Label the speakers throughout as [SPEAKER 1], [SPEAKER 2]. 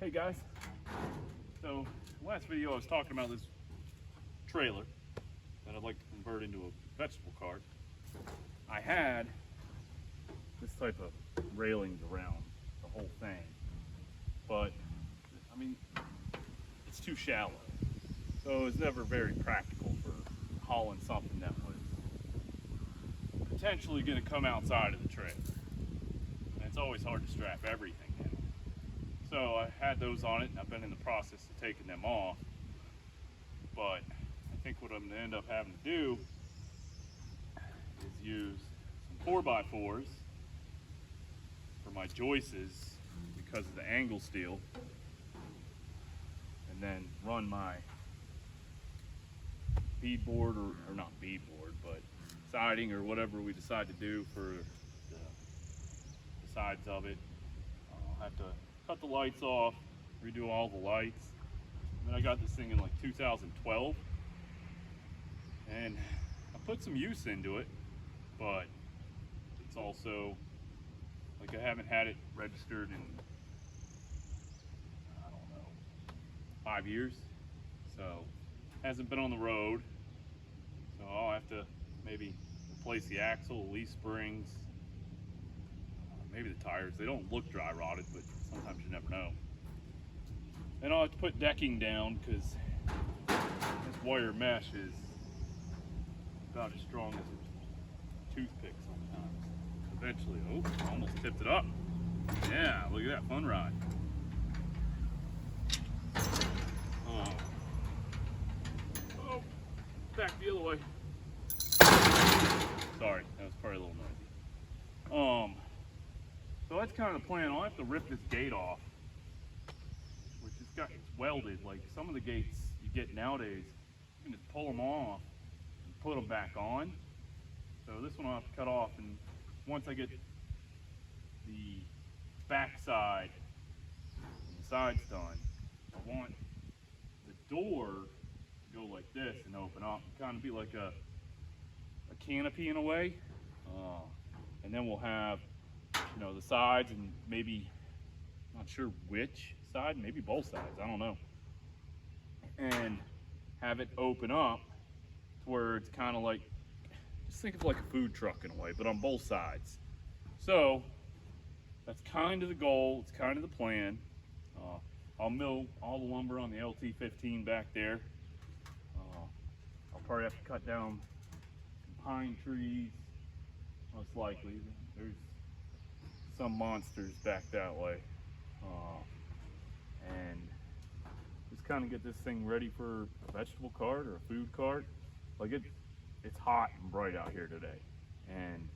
[SPEAKER 1] Hey guys, so last video I was talking about this trailer that I'd like to convert into a vegetable cart. I had this type of railings around the whole thing, but I mean, it's too shallow, so it's never very practical for hauling something that was potentially going to come outside of the trailer. And it's always hard to strap everything down. So I had those on it, and I've been in the process of taking them off. But I think what I'm going to end up having to do is use some 4x4s for my joists because of the angle steel, and then run my beadboard, or not beadboard, but siding or whatever we decide to do for the sides of it. I'll have to cut the lights off, redo all the lights. And then I got this thing in like 2012, and I put some use into it, but it's also like I haven't had it registered in, I don't know, 5 years, so hasn't been on the road. So I'll have to maybe replace the axle, leaf springs, maybe the tires. They don't look dry rotted, but sometimes you never know. And I'll have to put decking down because this wire mesh is about as strong as a toothpick sometimes. Eventually, oh, I almost tipped it up. Yeah, look at that, fun ride. Oh, back the other way. Sorry, that was probably a little noisy. So that's kind of the plan. I'll have to rip this gate off, which it's welded. Like some of the gates you get nowadays, you can just pull them off and put them back on. So this one I'll have to cut off, and once I get the back side and the sides done, I want the door to go like this and open up, and kind of be like a canopy in a way. And then we'll have, you know, the sides, and maybe, not sure which side, maybe both sides, I don't know, and have it open up to where it's kind of like, just think of like a food truck in a way, but on both sides. So that's kind of the goal, it's kind of the plan. I'll mill all the lumber on the LT15 back there. I'll probably have to cut down some pine trees, most likely. There's some monsters back that way, and just kind of get this thing ready for a vegetable cart or a food cart. Like it's hot and bright out here today, and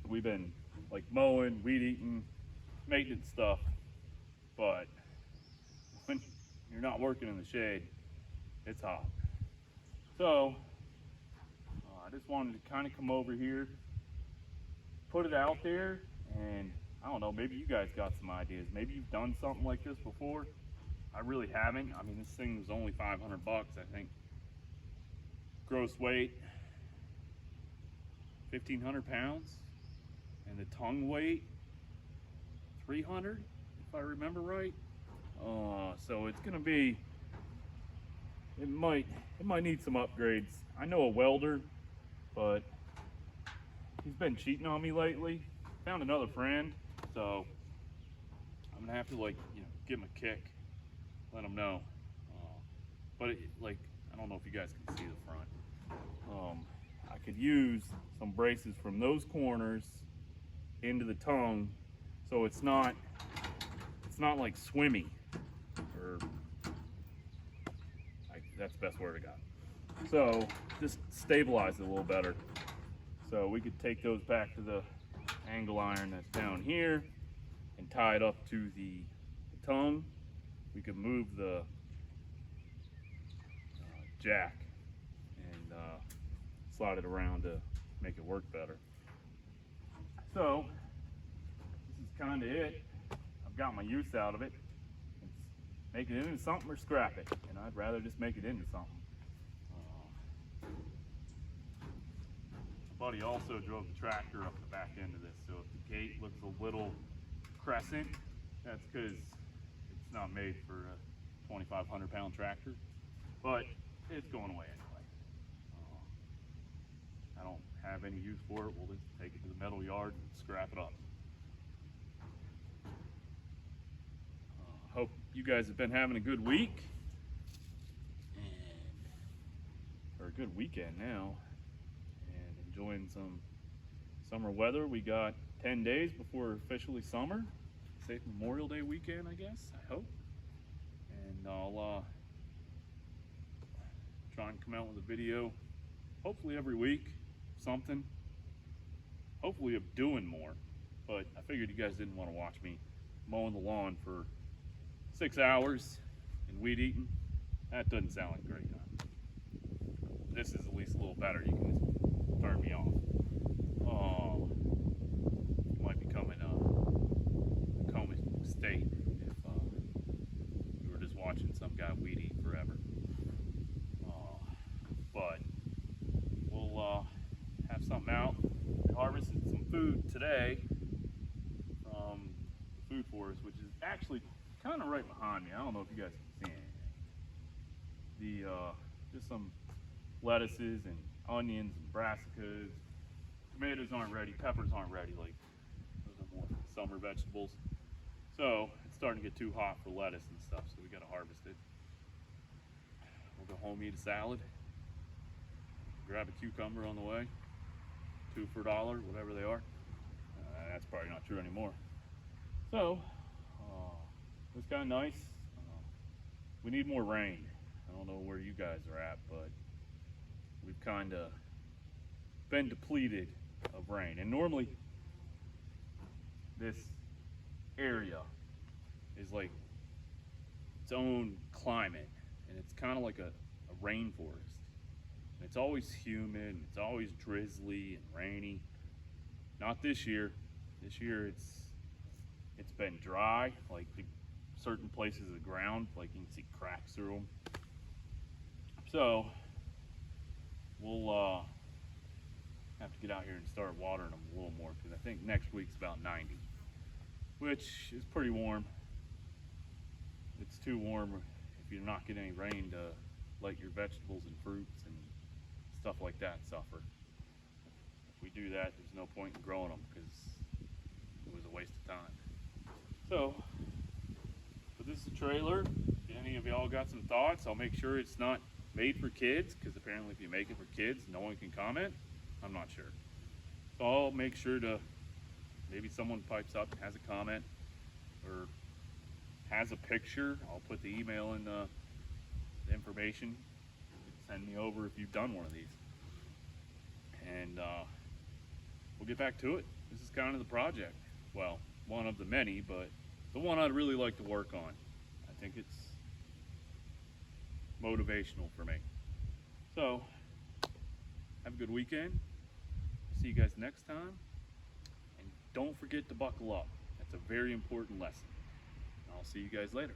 [SPEAKER 1] we've been like mowing, weed eating, maintenance stuff, but when you're not working in the shade, it's hot. So I just wanted to kind of come over here, put it out there, and I don't know, maybe you guys got some ideas. Maybe you've done something like this before. I really haven't. I mean, this thing was only 500 bucks, I think. Gross weight, 1,500 pounds. And the tongue weight, 300, if I remember right. So it's gonna be, it might need some upgrades. I know a welder, but he's been cheating on me lately. Found another friend, so I'm gonna have to, like, you know, give him a kick, let him know. But like, I don't know if you guys can see the front. I could use some braces from those corners into the tongue, so it's not like swimmy, or that's the best word I got. So just stabilize it a little better. So we could take those back to the angle iron that's down here and tie it up to the tongue. We could move the jack and slide it around to make it work better. So this is kind of it. I've got my use out of it. It's make it into something or scrap it, and I'd rather just make it into something. My buddy also drove the tractor up the back end of this, so if the gate looks a little crescent, that's because it's not made for a 2,500 pound tractor, but it's going away anyway. I don't have any use for it. We'll just take it to the metal yard and scrap it up. Hope you guys have been having a good week, or a good weekend now, and enjoying some summer weather. We got 10 days before officially summer. Safe Memorial Day weekend, I guess, I hope. And I'll try and come out with a video, hopefully every week, something. Hopefully of doing more, but I figured you guys didn't want to watch me mowing the lawn for 6 hours and weed eating. That doesn't sound like a great time. This is at least a little better. You can just turn me off. Oh, you might become in a coma state if you were just watching some guy weed eat forever. But we'll have something out. We harvested some food today from the food forest, which is actually kind of right behind me. I don't know if you guys can see anything. Just some lettuces and onions and brassicas. Tomatoes aren't ready, peppers aren't ready. Like, those are more summer vegetables. So it's starting to get too hot for lettuce and stuff, so we gotta harvest it. We'll go home, eat a salad, grab a cucumber on the way, 2 for $1, whatever they are. That's probably not true anymore. So it was kind of nice. We need more rain. I don't know where you guys are at, but we've kind of been depleted of rain. And normally this area is like its own climate, and it's kind of like a rainforest. And it's always humid, and it's always drizzly and rainy. Not this year. This year it's been dry, like certain places of the ground, like you can see cracks through them. So we'll have to get out here and start watering them a little more, because I think next week's about 90, which is pretty warm. It's too warm if you're not getting any rain to let your vegetables and fruits and stuff like that suffer. If we do that, there's no point in growing them, because it was a waste of time. So, but this is a trailer. If any of y'all got some thoughts, I'll make sure it's not made for kids, because apparently if you make it for kids, no one can comment. I'm not sure. So I'll make sure to, maybe someone pipes up and has a comment or has a picture. I'll put the email in the information. Send me over if you've done one of these. And we'll get back to it. This is kind of the project. Well, one of the many, but the one I'd really like to work on. I think it's motivational for me. So, have a good weekend. See you guys next time. And don't forget to buckle up. That's a very important lesson. I'll see you guys later.